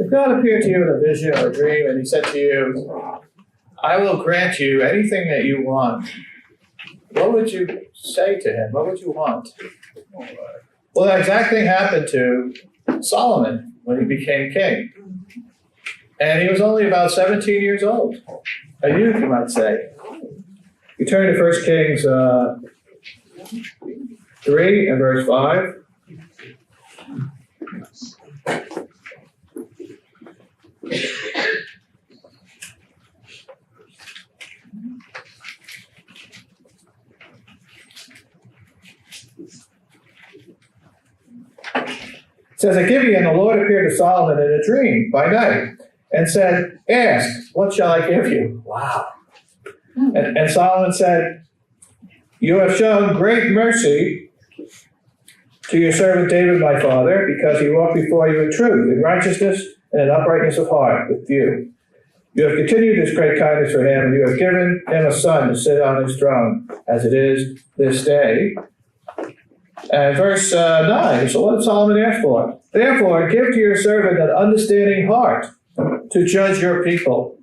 If God appeared to you in a vision or a dream and he said to you, I will grant you anything that you want, what would you say to him? What would you want? Well, that exact thing happened to Solomon when he became king. And he was only about 17 years old. A youth, you might say. You turn to 1 Kings 3 and verse 5. It says, at Gibeon, the Lord appeared to Solomon in a dream by night and said, ask, what shall I give you? Wow. And Solomon said, you have shown great mercy to your servant David, my father, because he walked before you in truth, in righteousness, and in uprightness of heart with you. You have continued this great kindness for him, and you have given him a son to sit on his throne, as it is this day. And verse 9, so what did Solomon ask for? Therefore, give to your servant an understanding heart to judge your people,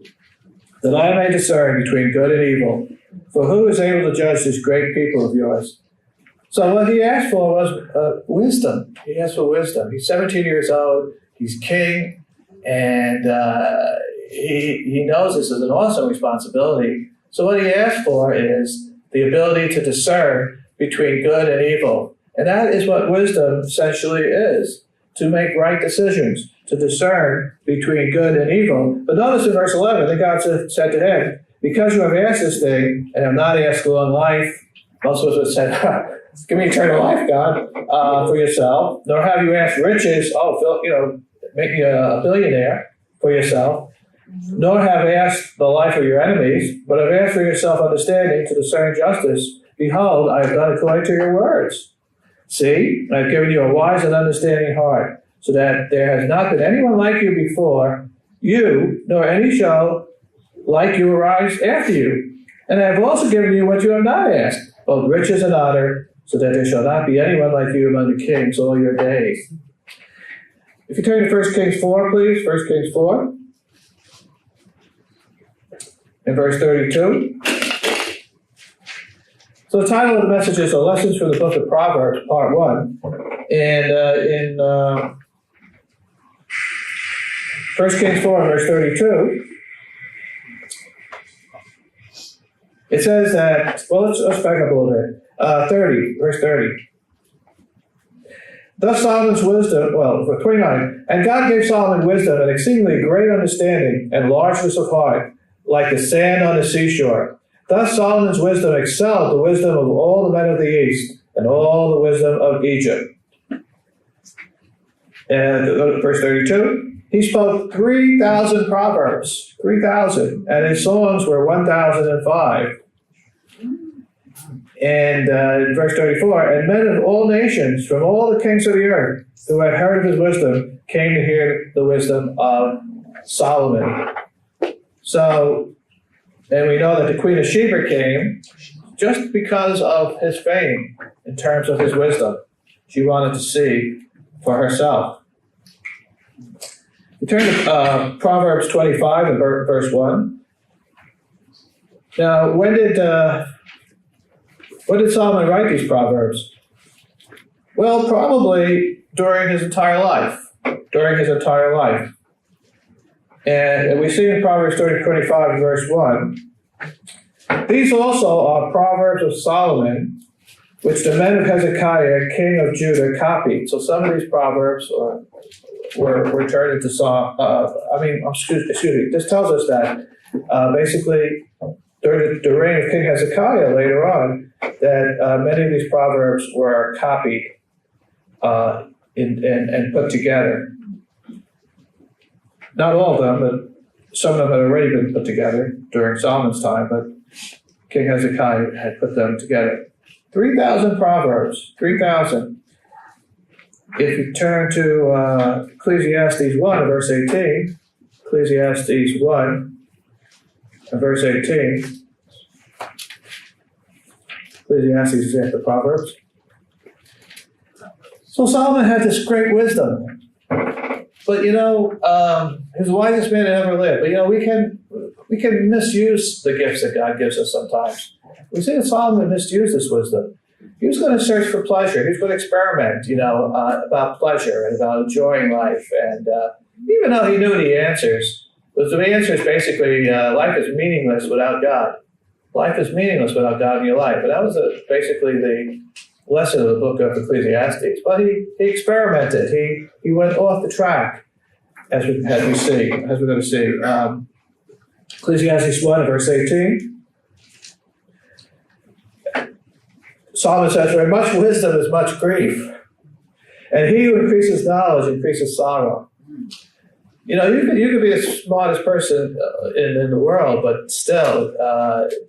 that I may discern between good and evil. For who is able to judge this great people of yours? So what he asked for was wisdom. He asked for wisdom. He's 17 years old. He's king. And he knows this is an awesome responsibility. So what he asked for is the ability to discern between good and evil. And that is what wisdom essentially is, to make right decisions, to discern between good and evil. But notice in verse 11 that God said to him, because you have asked this thing and have not asked long life, most of us would say, give me eternal life, God, for yourself. Nor have you asked riches, make me a billionaire for yourself. Nor have asked the life of your enemies, but have asked for yourself understanding to discern justice. Behold, I have done according to your words. See, I have given you a wise and understanding heart, so that there has not been anyone like you before you, nor any shall like you arise after you. And I have also given you what you have not asked, both riches and honor, so that there shall not be anyone like you among the kings all your days. If you turn to 1 Kings 4, please, 1 Kings 4, in verse 32. So the title of the message is Lessons from the Book of Proverbs, Part 1. And in 1 Kings 4, verse 32, it says that, well, let's back up a little bit. 30, verse 30. Thus Solomon's wisdom, for 29, and God gave Solomon wisdom and exceedingly great understanding and largeness of heart, like the sand on the seashore. Thus Solomon's wisdom excelled the wisdom of all the men of the East and all the wisdom of Egypt. And verse 32, he spoke 3,000 proverbs, 3,000, and his songs were 1,005. And in verse 34, and men of all nations, from all the kings of the earth, who had heard of his wisdom, came to hear the wisdom of Solomon. So, and we know that the Queen of Sheba came just because of his fame in terms of his wisdom. She wanted to see for herself. We turn to Proverbs 25 and verse 1. Now, when did Solomon write these Proverbs? Well, probably during his entire life. And we see in Proverbs 25, verse 1, these also are Proverbs of Solomon, which the men of Hezekiah, king of Judah, copied. So some of these Proverbs were turned into song. Excuse me. This tells us that basically during the reign of King Hezekiah later on, that many of these Proverbs were copied and put together. Not all of them, but some of them had already been put together during Solomon's time, but King Hezekiah had put them together. 3,000 Proverbs, 3,000. If you turn to Ecclesiastes 1, verse 18, Ecclesiastes 1, verse 18, Ecclesiastes is after Proverbs. So Solomon had this great wisdom. But he was the wisest man that ever lived. But we can misuse the gifts that God gives us sometimes. We see that Solomon misused this wisdom. He was going to search for pleasure. He was going to experiment, about pleasure and about enjoying life. And even though he knew the answers, but the answer is basically life is meaningless without God. Life is meaningless without God in your life. And that was basically the lesson of the book of Ecclesiastes. But he experimented. He went off the track, as we're going to see. Ecclesiastes 1, verse 18. Solomon says, "Where much wisdom is much grief, and he who increases knowledge increases sorrow." You could be the smartest person in the world, but still,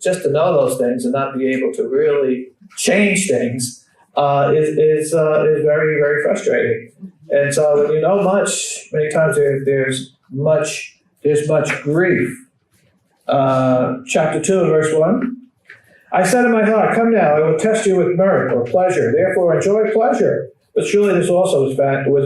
just to know those things and not be able to really change things is very, very frustrating. And so, when you know much, many times there's much grief. Chapter 2, verse 1. "I said in my heart, come now, I will test you with mirth or pleasure. Therefore enjoy pleasure. But surely this also was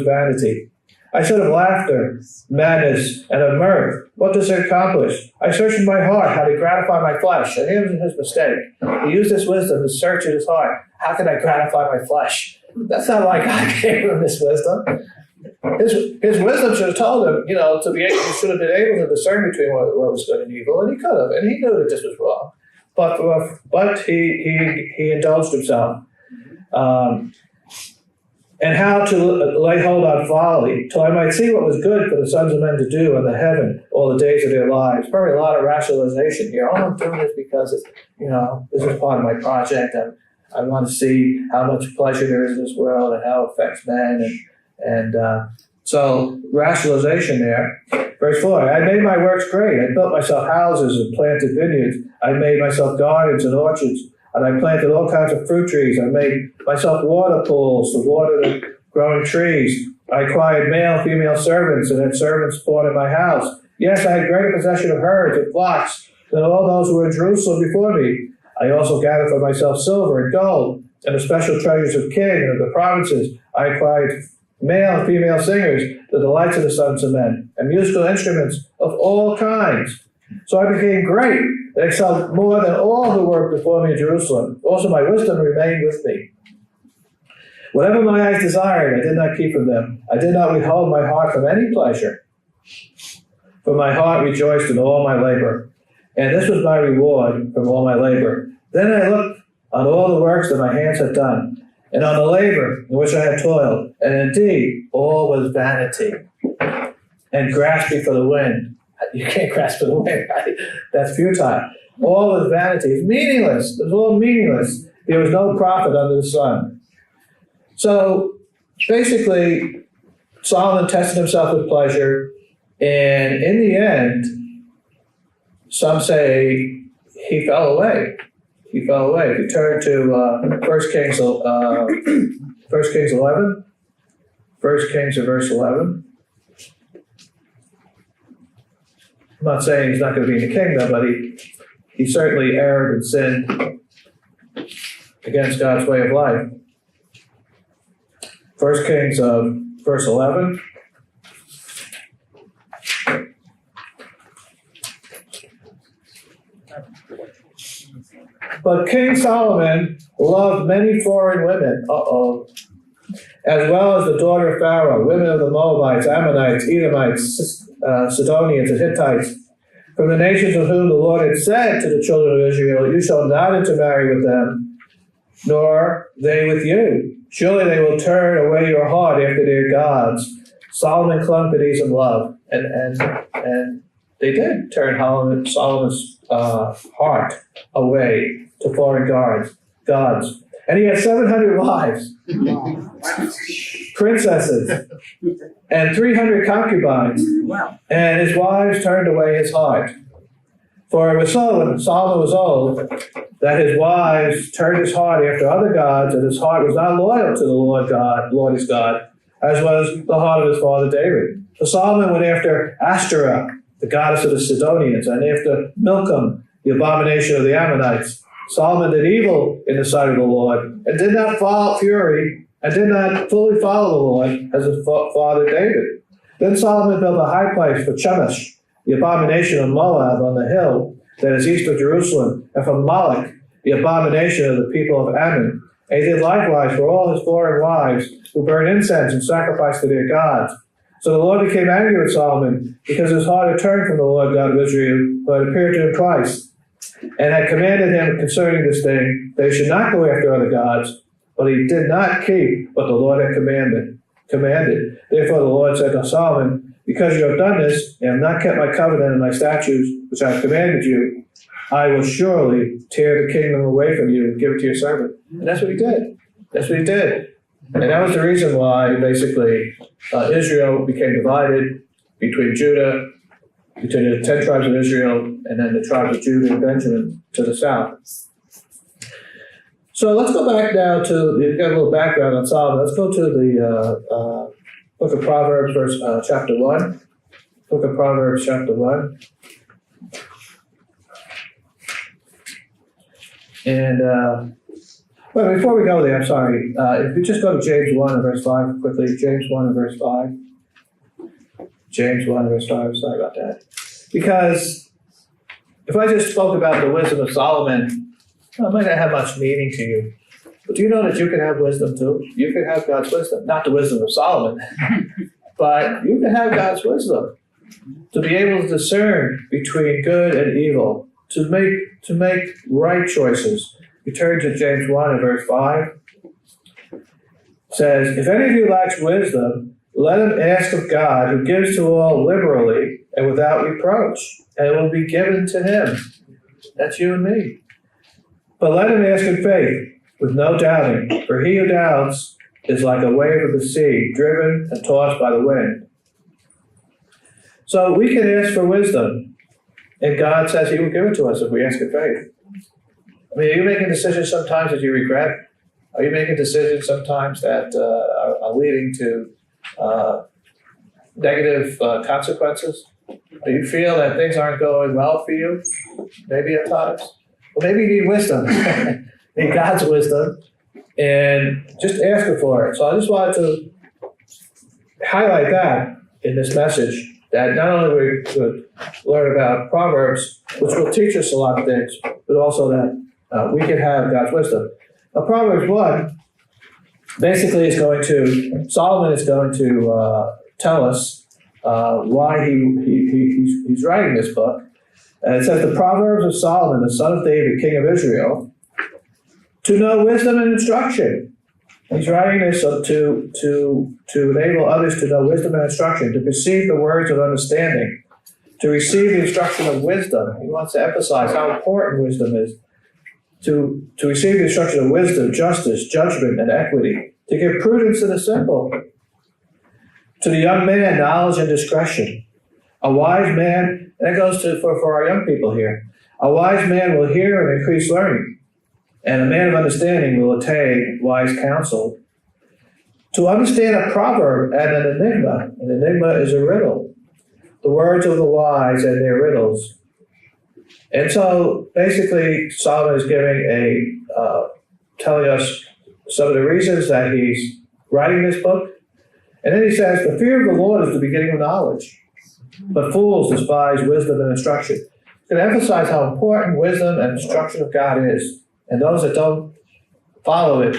vanity. I said of laughter, madness, and of mirth, what does it accomplish? I searched in my heart how to gratify my flesh." And here's his mistake. He used this wisdom to search in his heart. How can I gratify my flesh? That's not like God gave him this wisdom. His wisdom should have told him, he should have been able to discern between what was good and evil, and he could have, and he knew that this was wrong. But he indulged himself. And how to lay hold on folly, till I might see what was good for the sons of men to do under heaven all the days of their lives. Probably a lot of rationalization here. Oh, I'm doing this because this is part of my project, and I want to see how much pleasure there is in this world and how it affects men, and so rationalization there. Verse 4, "I made my works great. I built myself houses and planted vineyards. I made myself gardens and orchards. And I planted all kinds of fruit trees. I made myself water pools to water the growing trees. I acquired male and female servants and had servants born in my house. Yes, I had greater possession of herds and flocks than all those who were in Jerusalem before me. I also gathered for myself silver and gold and the special treasures of king and of the provinces. I acquired male and female singers, the delights of the sons of men, and musical instruments of all kinds. So I became great and excelled more than all who were before me in Jerusalem. Also my wisdom remained with me. Whatever my eyes desired, I did not keep from them. I did not withhold my heart from any pleasure, for my heart rejoiced in all my labor. And this was my reward from all my labor. Then I looked on all the works that my hands had done, and on the labor in which I had toiled. And indeed, all was vanity and grasping for the wind. You can't grasp for the wind, right? That's futile. All was vanity. It's meaningless. It was all meaningless. There was no profit under the sun. So basically, Solomon tested himself with pleasure, and in the end, some say he fell away. He fell away. If you turn to 1 Kings 11, 1 Kings of verse 11. I'm not saying he's not going to be in the kingdom, but he certainly erred and sinned against God's way of life. 1 Kings of verse 11. But King Solomon loved many foreign women, as well as the daughter of Pharaoh, women of the Moabites, Ammonites, Edomites, Sidonians, and Hittites, from the nations of whom the Lord had said to the children of Israel, "You shall not intermarry with them, nor they with you. Surely they will turn away your heart after their gods." Solomon clung to these in love, and they did turn Solomon's heart away to foreign gods. And he had 700 wives, princesses, and 300 concubines. Wow. And his wives turned away his heart. For it was so when Solomon was old that his wives turned his heart after other gods, and his heart was not loyal to the Lord his God, as was the heart of his father David. So Solomon went after Ashtoreth, the goddess of the Sidonians, and after Milcom, the abomination of the Ammonites. Solomon did evil in the sight of the Lord, and did not follow fury, and did not fully follow the Lord as his father David. Then Solomon built a high place for Chemosh, the abomination of Moab on the hill that is east of Jerusalem, and for Moloch, the abomination of the people of Ammon. And he did likewise for all his foreign wives who burned incense and sacrificed to their gods. So the Lord became angry with Solomon because his heart had turned from the Lord God of Israel, who had appeared to him twice, and had commanded him concerning this thing that he should not go after other gods, but he did not keep what the Lord had commanded. Therefore the Lord said to Solomon, because you have done this, and have not kept my covenant and my statutes, which I have commanded you, I will surely tear the kingdom away from you and give it to your servant. And that's what he did. That's what he did. And that was the reason why, basically, Israel became divided between Judah, between the 10 tribes of Israel, and then the tribes of Judah and Benjamin to the south. So let's go back now to, you've got a little background on Solomon. Let's go to the book of Proverbs, chapter 1. Book of Proverbs, chapter 1. And, well, before we go there, I'm sorry, if we just go to James 1 and verse 5 quickly, James 1 and verse 5. James 1 and verse 5, sorry about that. Because if I just spoke about the wisdom of Solomon, well, it might not have much meaning to you. But do you know that you can have wisdom too? You can have God's wisdom. Not the wisdom of Solomon, but you can have God's wisdom to be able to discern between good and evil, to make right choices. We turn to James 1 and verse 5. It says, if any of you lacks wisdom, let him ask of God, who gives to all liberally and without reproach, and it will be given to him. That's you and me. But let him ask in faith, with no doubting, for he who doubts is like a wave of the sea, driven and tossed by the wind. So we can ask for wisdom, and God says he will give it to us if we ask in faith. I mean, are you making decisions sometimes that you regret? Are you making decisions sometimes that are leading to negative consequences? Do you feel that things aren't going well for you? Maybe at times. Well, maybe you need wisdom. Need God's wisdom. And just ask him for it. So I just wanted to highlight that in this message, that not only we could learn about Proverbs, which will teach us a lot of things, but also that we can have God's wisdom. Now, Proverbs 1 basically Solomon is going to tell us why he's writing this book. And it says, the Proverbs of Solomon, the son of David, king of Israel, to know wisdom and instruction. He's writing this to enable others to know wisdom and instruction, to perceive the words of understanding, to receive the instruction of wisdom. He wants to emphasize how important wisdom is. To receive the instruction of wisdom, justice, judgment, and equity, to give prudence to the simple. To the young man, knowledge and discretion. A wise man, and that goes for our young people here, a wise man will hear and increase learning, and a man of understanding will attain wise counsel. To understand a proverb and an enigma is a riddle, the words of the wise and their riddles. And so basically Solomon is telling us some of the reasons that he's writing this book. And then he says, the fear of the Lord is the beginning of knowledge, but fools despise wisdom and instruction. He's going to emphasize how important wisdom and instruction of God is. And those that don't follow it,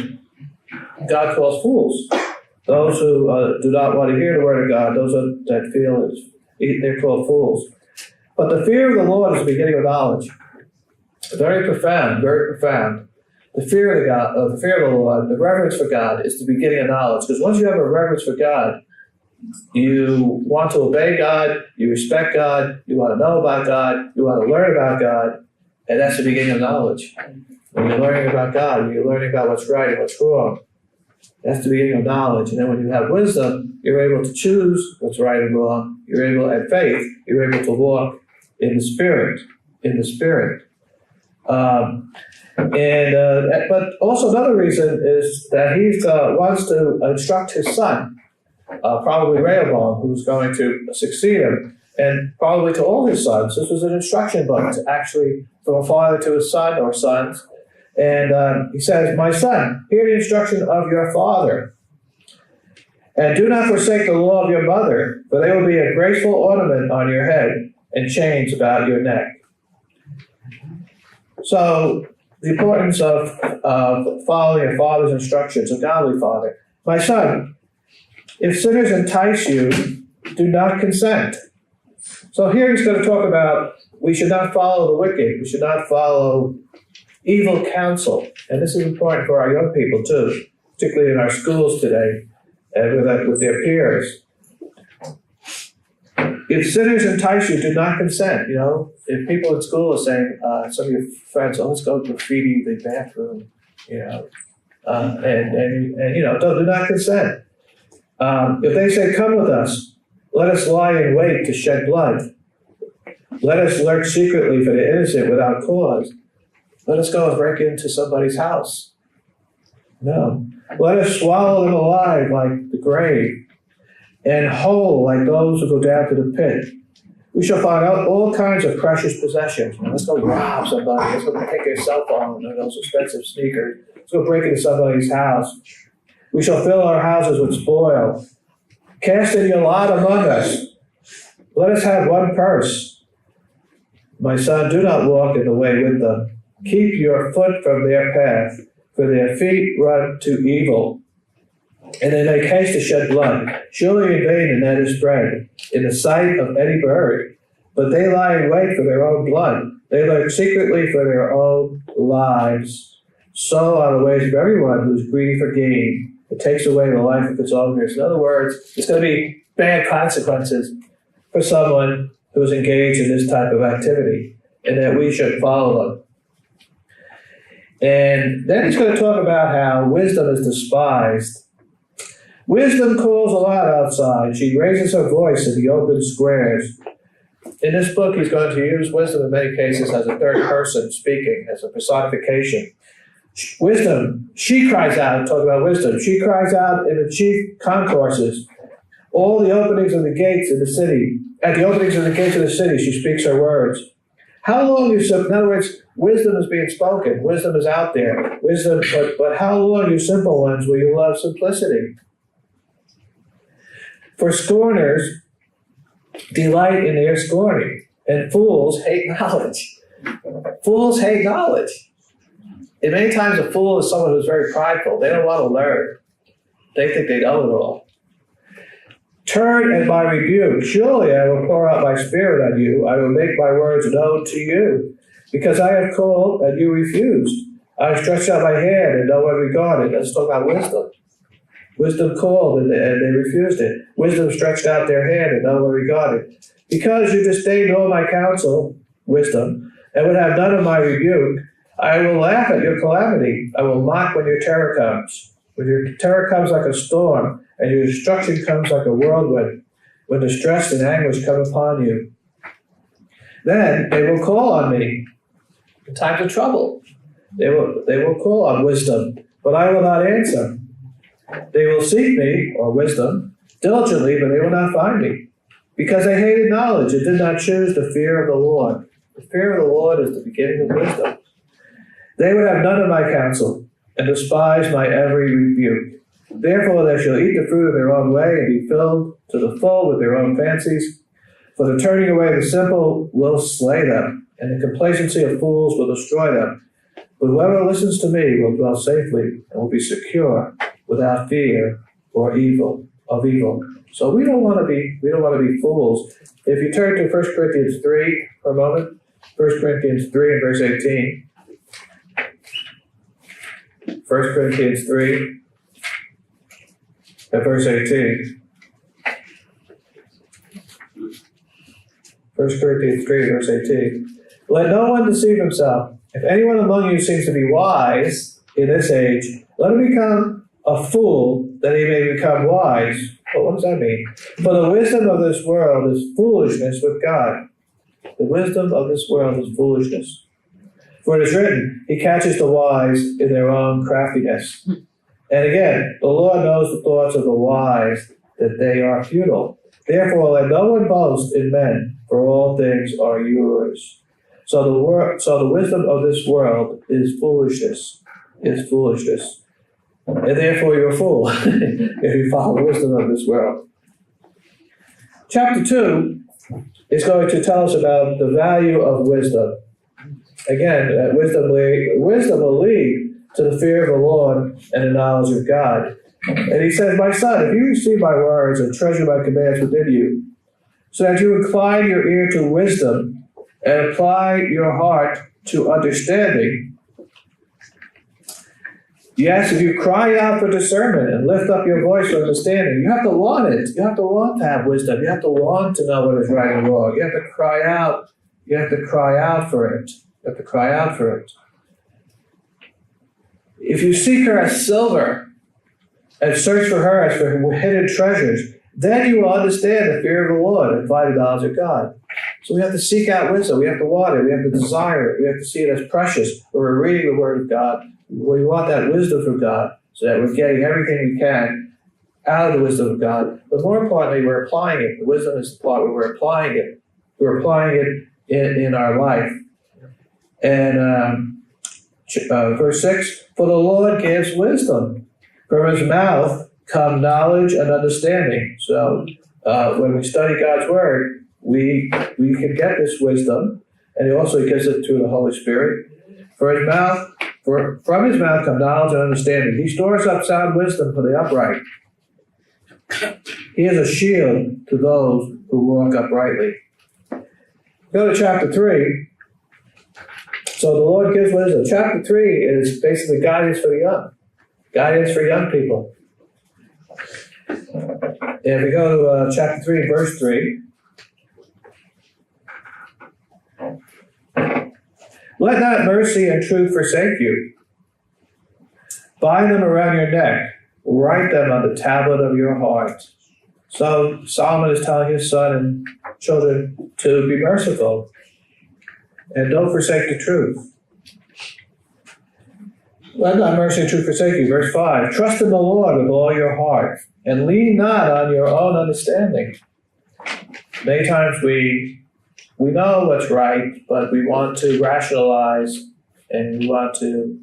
God calls fools. Those who do not want to hear the word of God, those that feel they're called fools. But the fear of the Lord is the beginning of knowledge. Very profound, very profound. The fear of the Lord, the reverence for God is the beginning of knowledge. Because once you have a reverence for God, you want to obey God, you respect God, you want to know about God, you want to learn about God, and that's the beginning of knowledge. When you're learning about God, when you're learning about what's right and what's wrong, that's the beginning of knowledge. And then when you have wisdom, you're able to choose what's right and wrong. You're able, at faith, you're able to walk in the Spirit, But also another reason is that he wants to instruct his son, probably Rehoboam, who's going to succeed him, and probably to all his sons. This was an instruction book, actually, from a father to his son or sons. And he says, my son, hear the instruction of your father, And do not forsake the law of your mother, for they will be a graceful ornament on your head and chains about your neck. So, the importance of following your father's instructions, a godly father. My son, if sinners entice you, do not consent. So here he's going to talk about we should not follow the wicked. We should not follow evil counsel. And this is important for our young people too, particularly in our schools today and with their peers. If sinners entice you, do not consent. You know, if people in school are saying, some of your friends, oh, let's go graffiti the bathroom, you know, and you know, do not consent. If they say, come with us, let us lie in wait to shed blood. Let us lurk secretly for the innocent without cause. Let us go and break into somebody's house. No. Let us swallow them alive like the grave, and whole like those who go down to the pit. We shall find out all kinds of precious possessions. Now, let's go rob somebody. Let's go take their cell phone or those expensive sneakers. Let's go break into somebody's house. We shall fill our houses with spoil. Cast in your lot among us. Let us have one purse. My son, do not walk in the way with them. Keep your foot from their path, for their feet run to evil, and they make haste to shed blood. Surely in vain the net is spread in the sight of any bird, but they lie in wait for their own blood. They lurk secretly for their own lives. So are the ways of everyone who is greedy for gain. It takes away the life of its owners. In other words, there's going to be bad consequences for someone who is engaged in this type of activity, and that we should follow them. And then he's going to talk about how wisdom is despised. Wisdom calls aloud outside. She raises her voice in the open squares. In this book, he's going to use wisdom in many cases as a third person speaking, as a personification. Wisdom, she cries out, talk about wisdom. She cries out in the chief concourses, all the openings of the gates of the city. At the openings of the gates of the city, she speaks her words. How long you, in other words, wisdom is being spoken. Wisdom is out there. Wisdom, but how long, you simple ones, will you love simplicity? For scorners delight in their scorning, and fools hate knowledge. Fools hate knowledge. And many times a fool is someone who's very prideful. They don't want to learn. They think they know it all. Turn at my rebuke. Surely I will pour out my spirit on you. I will make my words known to you. Because I have called and you refused. I have stretched out my hand and no one regarded. Let's talk about wisdom. Wisdom called and they refused it. Wisdom stretched out their hand and no one regarded. Because you disdained all my counsel, wisdom, and would have none of my rebuke, I will laugh at your calamity. I will mock when your terror comes. When your terror comes like a storm, and your destruction comes like a whirlwind, when distress and anguish come upon you. Then they will call on me in times of trouble. They will call on wisdom, but I will not answer. They will seek me, or wisdom, diligently, but they will not find me, because they hated knowledge and did not choose the fear of the Lord. The fear of the Lord is the beginning of wisdom. They would have none of my counsel, and despise my every rebuke. Therefore they shall eat the fruit of their own way, and be filled to the full with their own fancies. For the turning away of the simple will slay them, and the complacency of fools will destroy them. But whoever listens to me will dwell safely, and will be secure, without fear or evil. So we don't want to be fools. If you turn to 1 Corinthians 3 for a moment, 1 Corinthians 3 and verse 18. 1 Corinthians 3 and verse 18. 1 Corinthians 3 verse 18. Let no one deceive himself. If anyone among you seems to be wise in this age, let him become a fool, that he may become wise. But what does that mean? For the wisdom of this world is foolishness with God. The wisdom of this world is foolishness. For it is written, he catches the wise in their own craftiness. And again, the Lord knows the thoughts of the wise, that they are futile. Therefore, let no one boast in men, for all things are yours. So the wisdom of this world is foolishness. and therefore you're a fool if you follow the wisdom of this world. Chapter 2 is going to tell us about the value of wisdom. Again, wisdom will lead to the fear of the Lord and the knowledge of God. And he says, my son, if you receive my words and treasure my commands within you, so that you incline your ear to wisdom and apply your heart to understanding. Yes, if you cry out for discernment and lift up your voice for understanding, you have to want it. You have to want to have wisdom. You have to want to know what is right and wrong. You have to cry out. You have to cry out for it. You have to cry out for it. If you seek her as silver and search for her as for hidden treasures, then you will understand the fear of the Lord and find the knowledge of God. So we have to seek out wisdom. We have to want it. We have to desire it. We have to see it as precious when we're reading the Word of God. We want that wisdom from God so that we're getting everything we can out of the wisdom of God. But more importantly, we're applying it. The wisdom is the part where we're applying it. We're applying it in our life. And verse 6, for the Lord gives wisdom. From his mouth come knowledge and understanding. So when we study God's Word, we can get this wisdom, and he also gives it through the Holy Spirit. From his mouth come knowledge and understanding. He stores up sound wisdom for the upright. He is a shield to those who walk uprightly. Go to chapter 3. So the Lord gives wisdom. Chapter 3 is basically guidance for the young. Guidance for young people. If we go to chapter 3, verse 3. Let not mercy and truth forsake you. Bind them around your neck. Write them on the tablet of your heart. So Solomon is telling his son and children to be merciful. And don't forsake the truth. Let not mercy and truth forsake you. Verse 5. Trust in the Lord with all your heart, and lean not on your own understanding. Many times we know what's right, but we want to rationalize, and we want to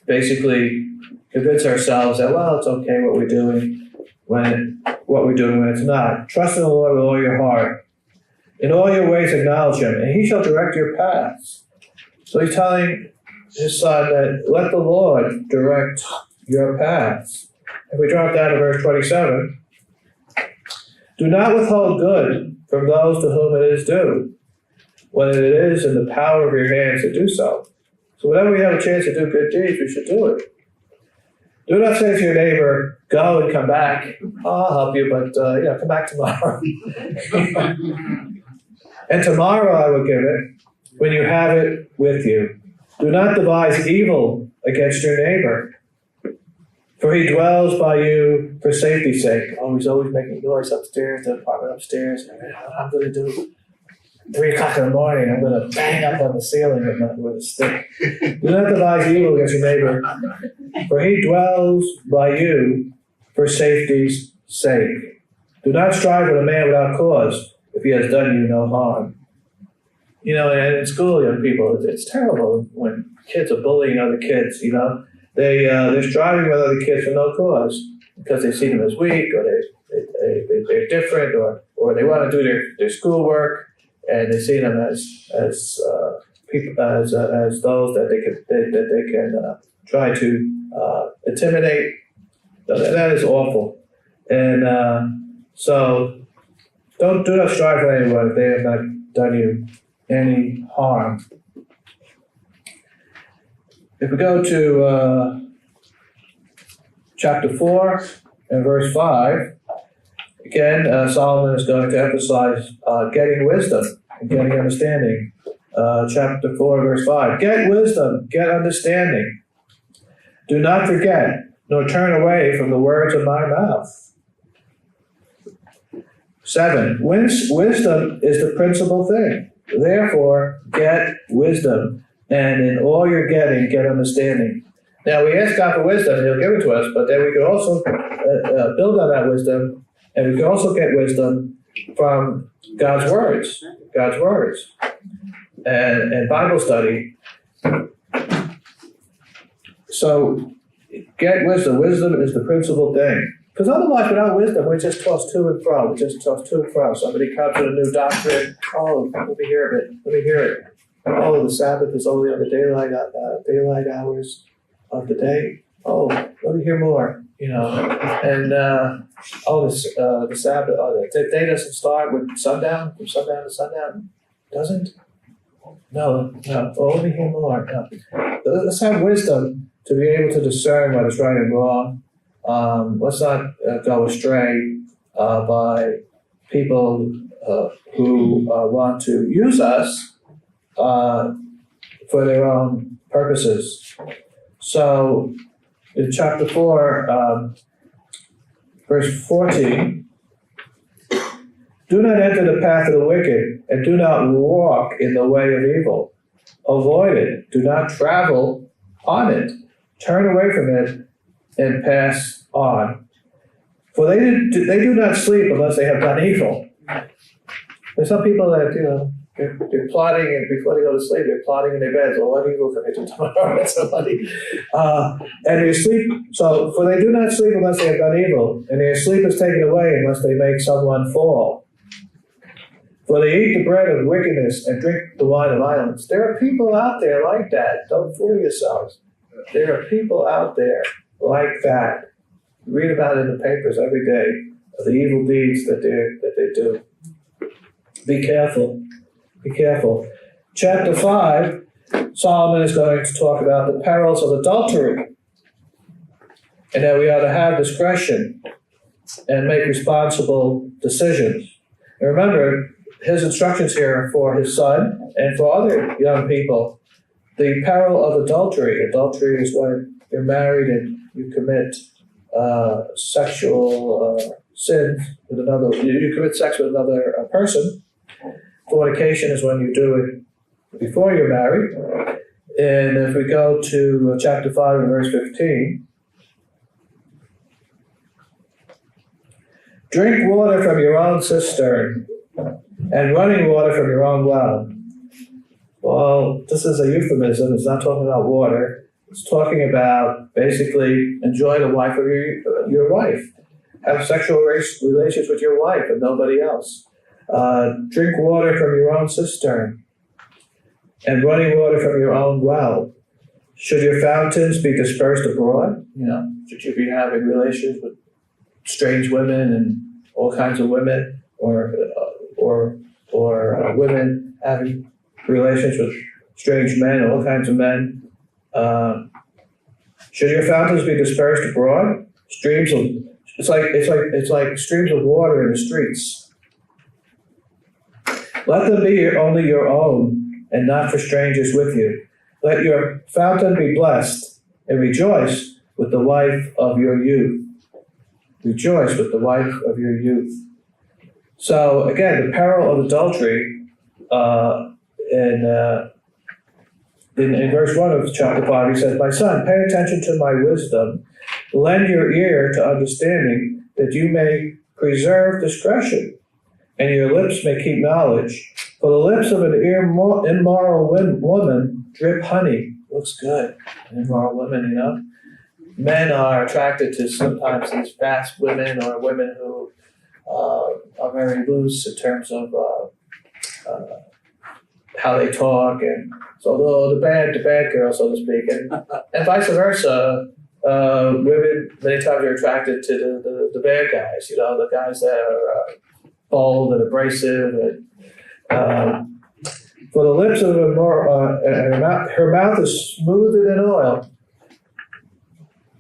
basically convince ourselves that, well, it's okay what we're doing when it's not. Trust in the Lord with all your heart. In all your ways acknowledge him, and he shall direct your paths. So he's telling his son that let the Lord direct your paths. If we drop down to verse 27, do not withhold good from those to whom it is due, when it is in the power of your hands to do so. So whenever we have a chance to do good deeds, we should do it. Do not say to your neighbor, go and come back. I'll help you, but come back tomorrow. And tomorrow I will give it, when you have it with you. Do not devise evil against your neighbor, for he dwells by you for safety's sake. Oh, he's always making noise upstairs, the apartment upstairs. I'm going to do 3 o'clock in the morning. I'm going to bang up on the ceiling with a stick. Do not devise evil against your neighbor, for he dwells by you for safety's sake. Do not strive with a man without cause, if he has done you no harm. And in school, young people, it's terrible when kids are bullying other kids. They're striving with other kids for no cause because they see them as weak, or they're different, or they want to do their schoolwork, and they see them as people as those that they can try to intimidate. That is awful, and so do not strive with anyone if they have not done you any harm. If we go to chapter 4 and verse 5, again, Solomon is going to emphasize getting wisdom and getting understanding. Chapter 4, verse 5. Get wisdom, get understanding. Do not forget, nor turn away from the words of my mouth. 7. Wisdom is the principal thing. Therefore, get wisdom, and in all you're getting, get understanding. Now, we ask God for wisdom, and he'll give it to us, but then we could also build on that wisdom, and we can also get wisdom from God's words. God's words. And Bible study. So get wisdom. Wisdom is the principal thing. Because otherwise, without wisdom, we just toss to and fro. Somebody comes with a new doctrine. Oh, let me hear it. Oh, the Sabbath is only on the daylight hours of the day. Oh, let me hear more. And the Sabbath. The day doesn't start with sundown. From sundown to sundown, doesn't. No. Oh, let me hear more. No. Let's have wisdom to be able to discern what is right and wrong. Let's not go astray by people who want to use us for their own purposes. So, in chapter 4, verse 14, do not enter the path of the wicked, and do not walk in the way of evil. Avoid it. Do not travel on it. Turn away from it and pass on. For they do not sleep unless they have done evil. There's some people that, they're plotting, and before they go to sleep, they're plotting in their beds. Well, what evil can I do tomorrow? Somebody. And they sleep. So, for they do not sleep unless they have done evil, and their sleep is taken away unless they make someone fall. For they eat the bread of wickedness and drink the wine of violence. There are people out there like that. Don't fool yourselves. There are people out there like that. Read about it in the papers every day of the evil deeds that they do. Be careful. Be careful. Chapter 5, Solomon is going to talk about the perils of adultery, and that we ought to have discretion and make responsible decisions. And remember, his instructions here are for his son and for other young people. The peril of adultery. Adultery is when you're married and you commit sexual sins with another. You commit sex with another person. Fornication is when you do it before you're married. And if we go to chapter 5 and verse 15, drink water from your own cistern and running water from your own well. Well, this is a euphemism. It's not talking about water. It's talking about basically enjoy the wife of your wife. Have sexual relations with your wife and nobody else. Drink water from your own cistern and running water from your own well. Should your fountains be dispersed abroad? Should you be having relations with strange women and all kinds of women, or women having relations with strange men, all kinds of men? Should your fountains be dispersed abroad? It's like streams of water in the streets. Let them be only your own, and not for strangers with you. Let your fountain be blessed, and rejoice with the wife of your youth. Rejoice with the wife of your youth. So again, the peril of adultery in verse 1 of chapter 5, he says, my son, pay attention to my wisdom. Lend your ear to understanding, that you may preserve discretion, and your lips may keep knowledge. For the lips of an immoral woman drip honey. Looks good. Immoral women, Men are attracted to sometimes these fast women, or women who are very loose in terms of how they talk, and so the bad girl, so to speak, and vice versa. Women many times are attracted to the bad guys, the guys that are bold and abrasive. And for the lips of her mouth is smoother than oil,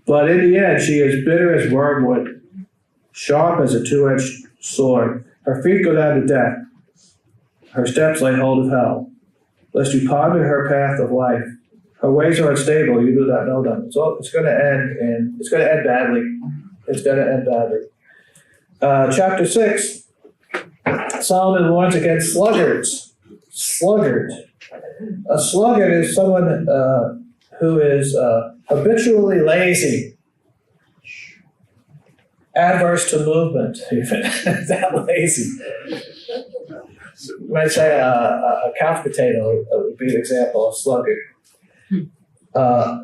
but in the end she is bitter as wormwood, sharp as a two-edged sword. Her feet go down to death. Her steps lay hold of hell. Lest you ponder her path of life. Her ways are unstable, you do not know them. So it's going to end badly. It's going to end badly. Chapter 6, Solomon warns against sluggards. Sluggard. A sluggard is someone who is habitually lazy, adverse to movement, even. That lazy. You might say a couch potato would be an example of sluggard.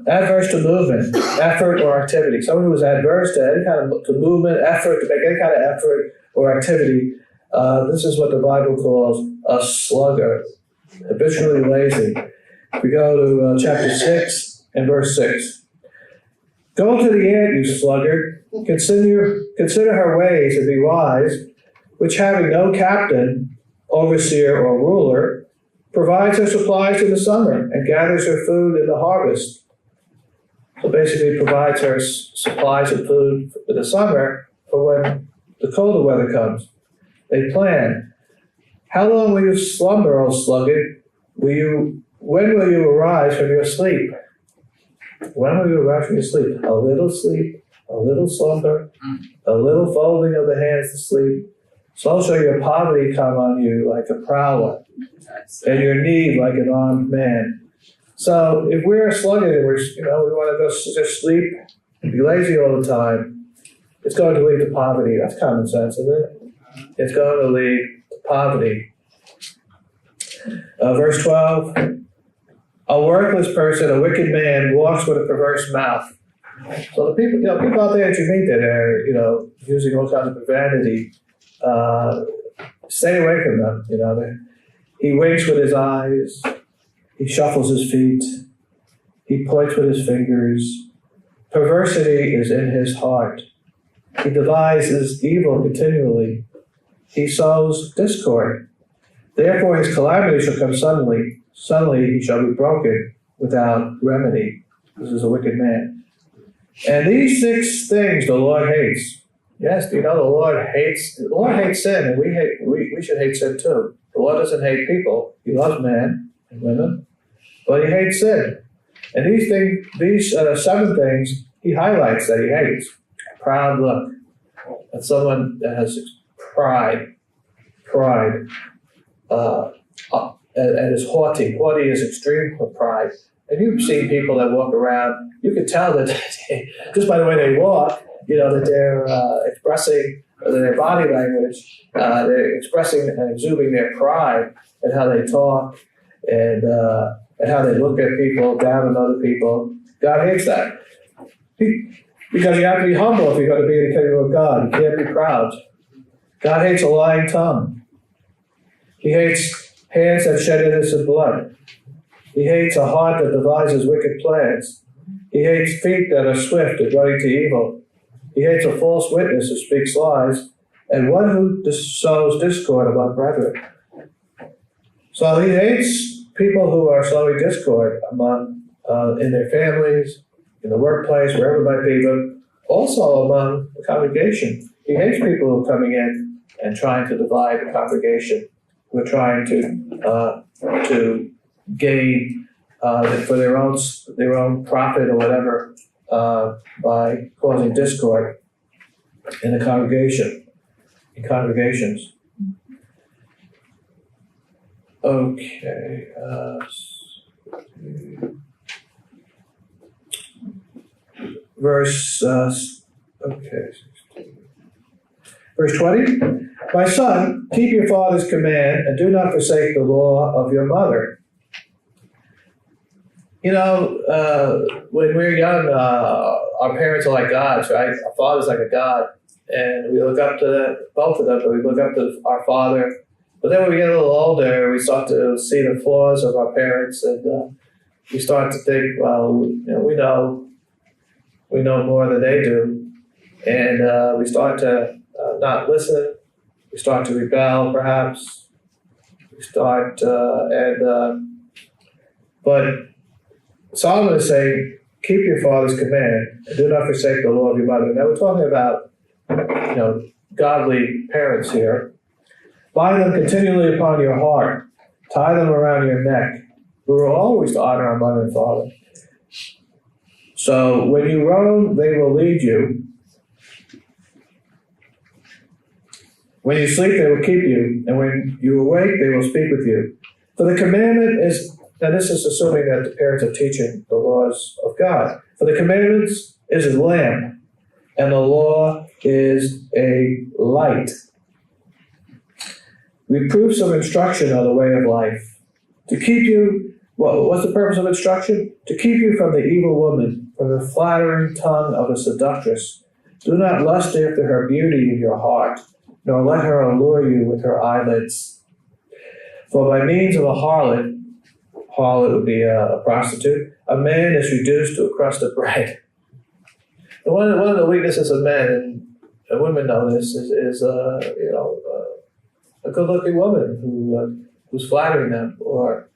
Adverse to movement, effort, or activity. Someone who is adverse to any kind of to movement, effort, to make any kind of effort or activity. This is what the Bible calls a sluggard, habitually lazy. We go to chapter 6 and verse 6. Go to the ant, you sluggard. Consider her ways and be wise, which having no captain, overseer, or ruler, provides her supplies in the summer and gathers her food in the harvest. So basically provides her supplies of food in the summer for when the colder weather comes. They plan. How long will you slumber, O sluggard? When will you arise from your sleep? When will you arise from your sleep? A little sleep, a little slumber, a little folding of the hands to sleep. So shall your poverty come on you like a prowler, and your need like an armed man. So if we're sluggard and we want to just sleep and be lazy all the time, it's going to lead to poverty. That's common sense, isn't it? It's going to lead to poverty. Verse 12, a worthless person, a wicked man, walks with a perverse mouth. So the people out there that you meet that are, using all kinds of profanity, stay away from them. He winks with his eyes. He shuffles his feet. He points with his fingers. Perversity is in his heart. He devises evil continually. He sows discord. Therefore his calamity shall come suddenly. Suddenly he shall be broken without remedy. This is a wicked man. And these 6 things the Lord hates. Yes, the Lord hates sin, and we should hate sin too. The Lord doesn't hate people. He loves men and women, but he hates sin. And these 7 things he highlights that he hates. Proud look. That's someone that has pride, and is haughty. Haughty is extreme pride. And you've seen people that walk around, you can tell that just by the way they walk, that they're expressing their body language, they're expressing and exuding their pride and how they talk and how they look at people, down on other people. God hates that. Because you have to be humble if you're going to be in the kingdom of God. You can't be proud. God hates a lying tongue. He hates hands that shed innocent blood. He hates a heart that devises wicked plans. He hates feet that are swift at running to evil. He hates a false witness who speaks lies, and one who sows discord among brethren. So he hates people who are sowing discord among in their families, in the workplace, wherever it might be, but also among the congregation. He hates people who are coming in and trying to divide the congregation, who are trying to gain for their own profit or whatever by causing discord in the congregation, in congregations. Okay. Verse 20. My son, keep your father's command and do not forsake the law of your mother. When we're young, our parents are like gods, right? Our father's like a god, and we look up to both of them, but we look up to our father. But then when we get a little older, we start to see the flaws of our parents, and we start to think, well, we know more than they do, and we start to not listen. We start to rebel, perhaps. But Solomon is saying, keep your father's command and do not forsake the law of your mother. Now we're talking about, godly parents here. Bind them continually upon your heart. Tie them around your neck. We were always to honor our mother and father. So when you roam, they will lead you. When you sleep, they will keep you. And when you awake, they will speak with you. For the commandment is, now this is assuming that the parents are teaching the laws of God. For the commandments is a lamp, and the law is a light. Reproofs of instruction are the way of life, to keep you What's the purpose of instruction? To keep you from the evil woman, from the flattering tongue of a seductress. Do not lust after her beauty in your heart, nor let her allure you with her eyelids. For by means of a harlot would be a prostitute, a man is reduced to a crust of bread. And one of the weaknesses of men, and women know this, is a good-looking woman who's flattering them or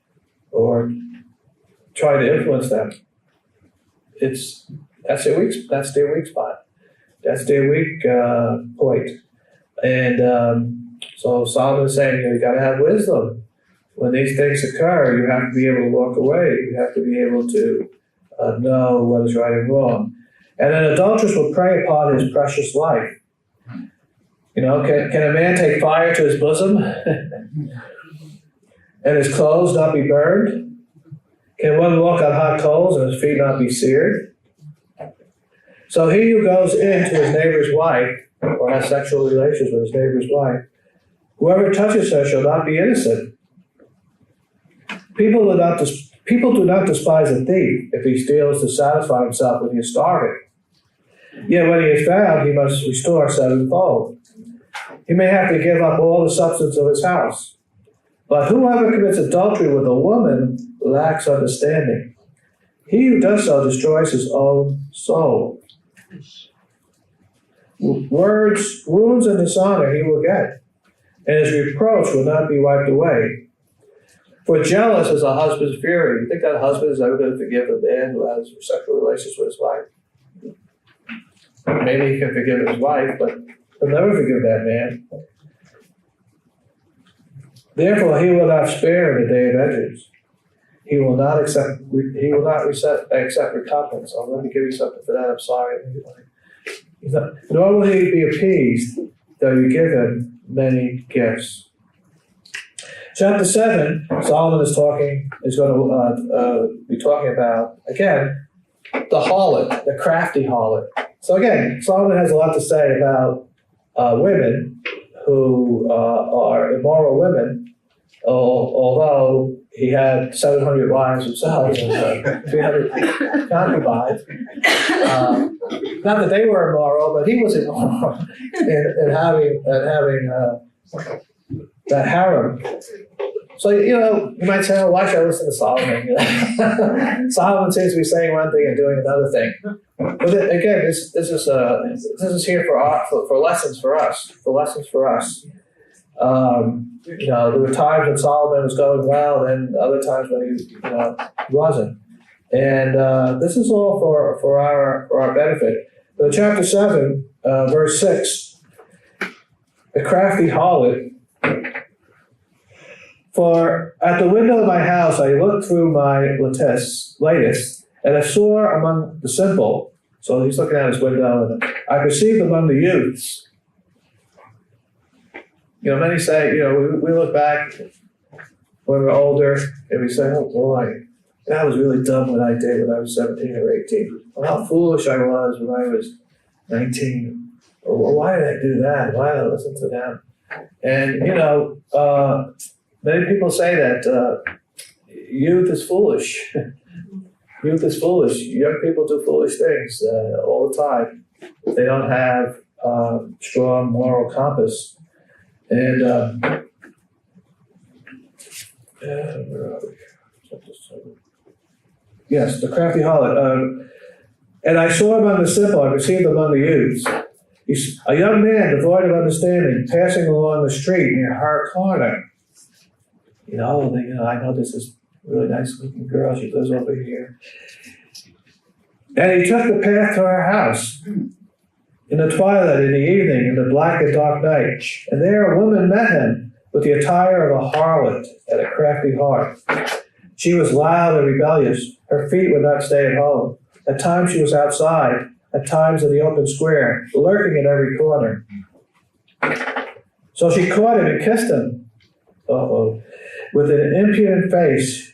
trying to influence them. That's their weak spot. That's their weak point. And so Solomon is saying, you got to have wisdom. When these things occur, you have to be able to walk away. You have to be able to know what is right and wrong. And an adulteress will prey upon his precious life. Can a man take fire to his bosom and his clothes not be burned? Can one walk on hot coals and his feet not be seared? So he who goes into his neighbor's wife or has sexual relations with his neighbor's wife, whoever touches her shall not be innocent. People do not despise a thief if he steals to satisfy himself when he is starving. Yet when he is found, he must restore sevenfold. He may have to give up all the substance of his house. But whoever commits adultery with a woman lacks understanding. He who does so destroys his own soul. Words, wounds, and dishonor he will get, and his reproach will not be wiped away. For jealous is a husband's fury. You think that husband is ever going to forgive a man who has sexual relations with his wife? Maybe he can forgive his wife, but he'll never forgive that man. Therefore, he will not spare in the day of vengeance. He will not accept recompense. Oh, let me give you something for that. I'm sorry. Nor will he be appeased, though you give him many gifts. Chapter 7, Solomon is going to be talking about, again, the harlot, the crafty harlot. So again, Solomon has a lot to say about women who are immoral women, although he had 700 wives himself and 300 concubines. Not that they were immoral, but he was immoral in having that harem. So, you might say, oh, why should I listen to Solomon? Solomon seems to be saying one thing and doing another thing. But again, this is here for lessons for us. There were times when Solomon was going well, and other times when he wasn't. And this is all for our benefit. But chapter 7, verse 6, the crafty harlot. For at the window of my house I looked through my lattice, and I saw among the simple. So he's looking out his window, and I perceived among the youths. Many say, we look back when we're older, and we say, oh boy, that was really dumb what I did when I was 17 or 18. Well, how foolish I was when I was 19. Well, why did I do that? Why did I listen to them? And, many people say that youth is foolish. Youth is foolish. Young people do foolish things all the time. They don't have strong moral compass. And where are we? Yes, the crafty harlot. And I saw among the simple, I perceived among the youths. He's a young man devoid of understanding, passing along the street near her corner. I know this is a really nice looking girl. She lives over here. And he took the path to her house in the twilight, in the evening, in the black and dark night. And there a woman met him with the attire of a harlot and a crafty heart. She was loud and rebellious. Her feet would not stay at home. At times she was outside, at times in the open square, lurking in every corner. So she caught him and kissed him. With an impudent face,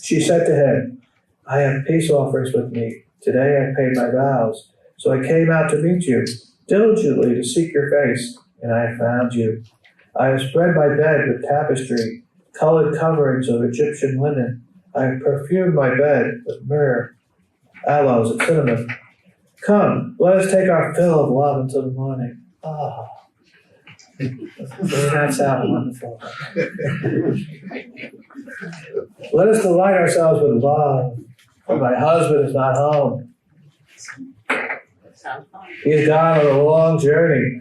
she said to him, I have peace offerings with me. Today I paid my vows. So I came out to meet you, diligently to seek your face, and I have found you. I have spread my bed with tapestry, colored coverings of Egyptian linen. I have perfumed my bed with myrrh, aloes, and cinnamon. Come, let us take our fill of love until the morning. Ah, doesn't that sound wonderful? Let us delight ourselves with love, for my husband is not home. He has gone on a long journey.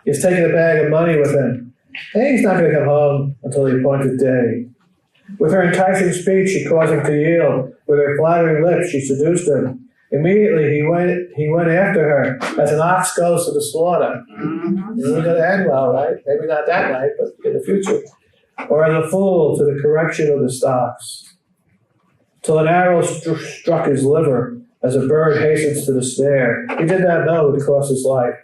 He's taken a bag of money with him, and he's not going to come home until the appointed day. With her enticing speech, she caused him to yield. With her flattering lips, she seduced him. Immediately, he went after her as an ox goes to the slaughter. It was going to end well, right? Maybe not that night, but in the future. Or as a fool to the correction of the stocks. Till an arrow struck his liver, as a bird hastens to the snare. He did not know it would cost his life.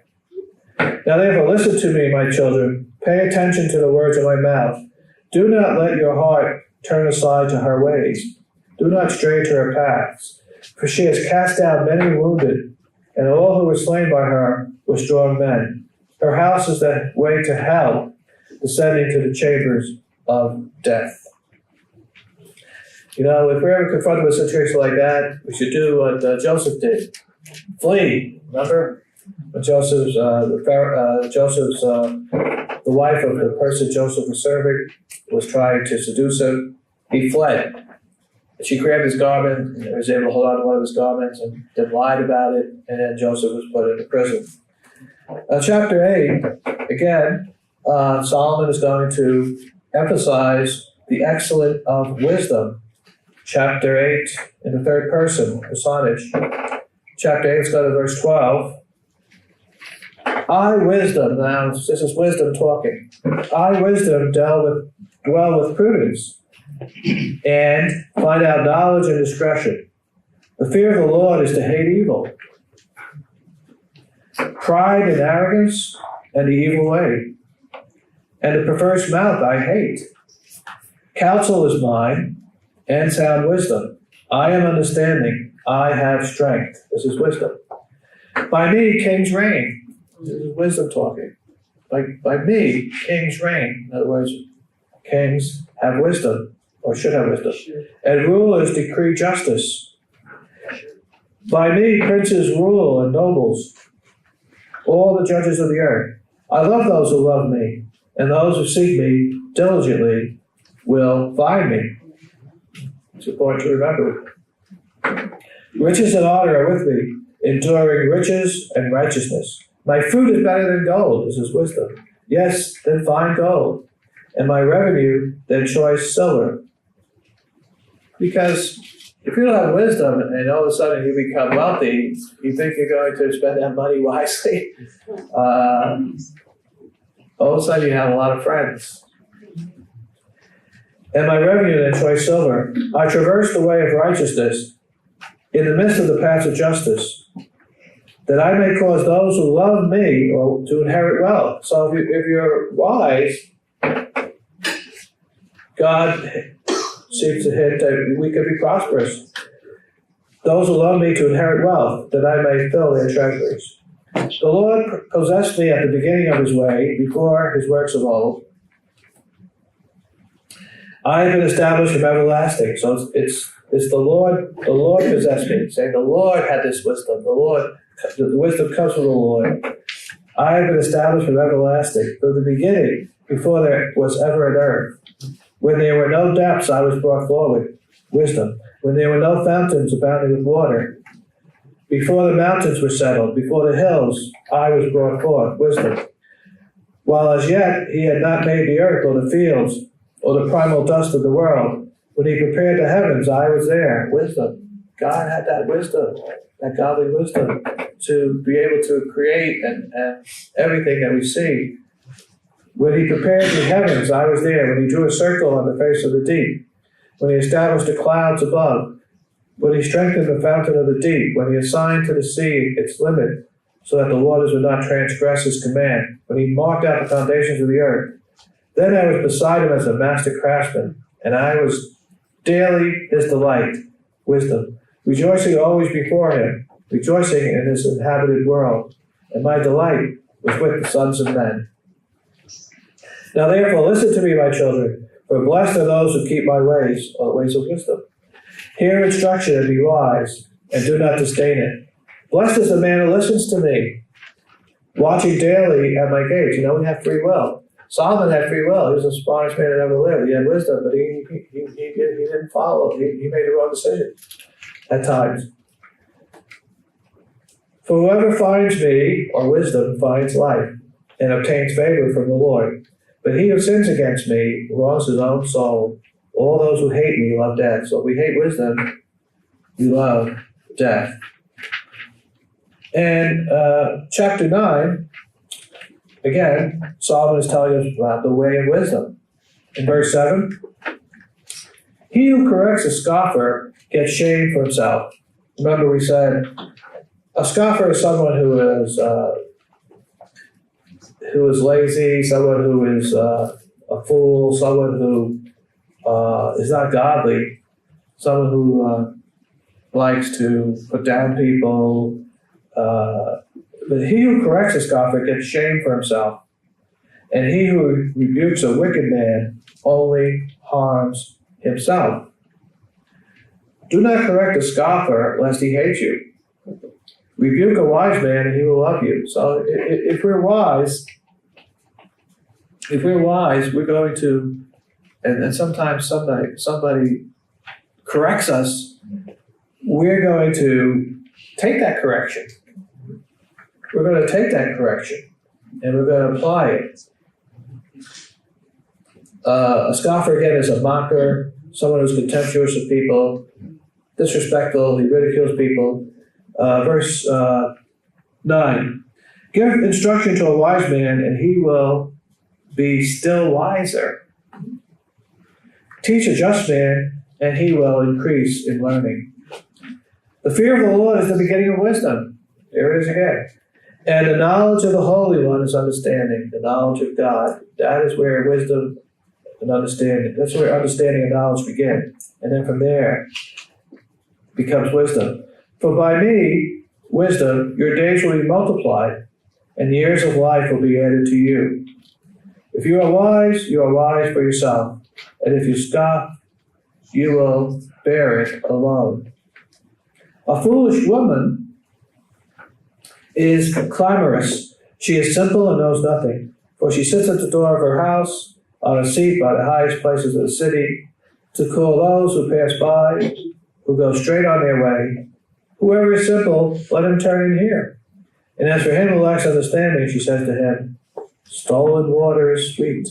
Now therefore, listen to me, my children. Pay attention to the words of my mouth. Do not let your heart turn aside to her ways. Do not stray to her paths. For she has cast down many wounded, and all who were slain by her were strong men. Her house is the way to hell, descending to the chambers of death. You know, if we're ever confronted with a situation like that, we should do what Joseph did. Flee. Remember? When Joseph's the wife of the person Joseph was serving was trying to seduce him, he fled. She grabbed his garment and was able to hold on to one of his garments and then lied about it, and then Joseph was put into prison. Chapter 8, again, Solomon is going to emphasize the excellence of wisdom. Chapter 8 in the third person, personage. Chapter 8, let's go to verse 12. I, wisdom, now this is wisdom talking. I, wisdom, dwell with prudence, and find out knowledge and discretion. The fear of the Lord is to hate evil. Pride and arrogance and the evil way. And the perverse mouth I hate. Counsel is mine, and sound wisdom. I am understanding. I have strength. This is wisdom. By me, kings reign. This is wisdom talking. By me, kings reign. In other words, kings have wisdom, or should have wisdom. And rulers decree justice. By me, princes rule and nobles, all the judges of the earth. I love those who love me, and those who seek me diligently will find me. It's important to remember. Riches and honor are with me, enduring riches and righteousness. My food is better than gold. This is wisdom. Yes, than fine gold. And my revenue than choice silver. Because if you don't have wisdom and all of a sudden you become wealthy, you think you're going to spend that money wisely, all of a sudden you have a lot of friends. And my revenue than choice silver. I traverse the way of righteousness in the midst of the paths of justice, that I may cause those who love me or to inherit wealth. So if you're wise, God seems to hint that we could be prosperous. Those who love me to inherit wealth, that I may fill their treasuries. The Lord possessed me at the beginning of his way, before his works of old. I have been established from everlasting. So it's the Lord possessed me. Saying the Lord had this wisdom. The wisdom comes from the Lord. I have been established from everlasting, from the beginning, before there was ever an earth. When there were no depths, I was brought forward, wisdom. When there were no fountains abounding with water. Before the mountains were settled, before the hills, I was brought forth, wisdom. While as yet he had not made the earth or the fields, or the primal dust of the world. When he prepared the heavens, I was there, wisdom. God had that wisdom, that godly wisdom, to be able to create and everything that we see. When he prepared the heavens, I was there. When he drew a circle on the face of the deep. When he established the clouds above. When he strengthened the fountain of the deep. When he assigned to the sea its limit, so that the waters would not transgress his command. When he marked out the foundations of the earth. Then I was beside him as a master craftsman, and I was daily his delight, wisdom, rejoicing always before him, rejoicing in his inhabited world. And my delight was with the sons of men. Now therefore, listen to me, my children. For blessed are those who keep my ways, or the ways of wisdom. Hear instruction and be wise, and do not disdain it. Blessed is the man who listens to me, watching daily at my gates. We have free will. Solomon had free will. He was the smartest man that ever lived. He had wisdom, but he didn't follow. He made the wrong decision at times. For whoever finds me, or wisdom, finds life, and obtains favor from the Lord. But he who sins against me wrongs his own soul. All those who hate me love death. So if we hate wisdom, we love death. And chapter 9, again, Solomon is telling us about the way of wisdom. In verse 7, he who corrects a scoffer gets shame for himself. Remember we said, a scoffer is someone who is lazy, someone who is a fool, someone who is not godly, someone who likes to put down people. But he who corrects a scoffer gets shame for himself, and he who rebukes a wicked man only harms himself. Do not correct a scoffer lest he hate you. Rebuke a wise man and he will love you. So if we're wise, we're going to, and sometimes somebody corrects us, we're going to take that correction. We're going to take that correction and we're going to apply it. A scoffer, again, is a mocker, someone who's contemptuous of people, disrespectful, he ridicules people. Verse 9, give instruction to a wise man and he will be still wiser. Teach a just man and he will increase in learning. The fear of the Lord is the beginning of wisdom. There it is again. And the knowledge of the Holy One is understanding, the knowledge of God. That is where wisdom and understanding, that's where understanding and knowledge begin. And then from there becomes wisdom. For by me, wisdom, your days will be multiplied, and the years of life will be added to you. If you are wise for yourself. And if you scoff, you will bear it alone. A foolish woman is clamorous. She is simple and knows nothing. For she sits at the door of her house, on a seat by the highest places of the city, to call those who pass by, who go straight on their way. Whoever is simple, let him turn in here. And as for him who lacks understanding, she says to him, stolen water is sweet,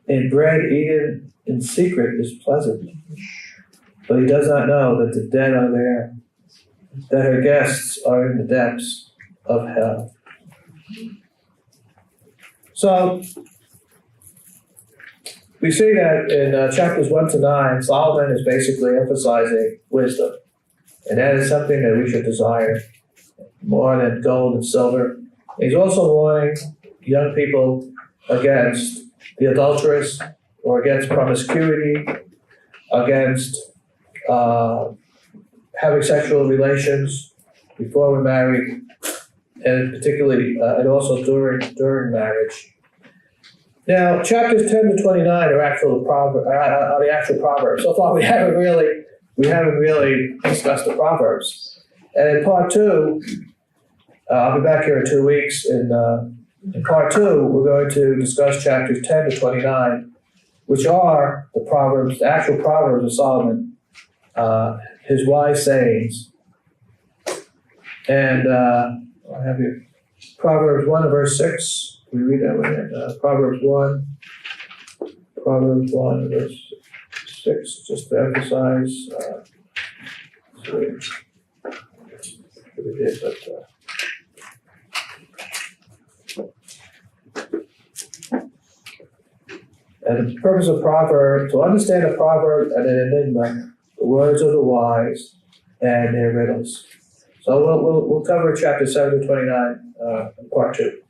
and bread eaten in secret is pleasant. But he does not know that the dead are there, that her guests are in the depths of hell. So, we see that in chapters 1 to 9, Solomon is basically emphasizing wisdom. And that is something that we should desire more than gold and silver. He's also warning young people against the adulteress or against promiscuity, against having sexual relations before we're married, and particularly and also during marriage. Now, chapters 10 to 29 are the actual Proverbs. So far, we haven't really discussed the Proverbs. And in part 2, I'll be back here in 2 weeks. In part 2, we're going to discuss chapters 10 to 29, which are the Proverbs, the actual Proverbs of Solomon, his wise sayings. And I have here Proverbs 1 verse 6. We read that one here. Proverbs 1 verse 6, just to emphasize. We did, but and the purpose of proverb, to understand a proverb and an enigma, the words of the wise and their riddles. So we'll cover chapter 7 to 29 in part 2.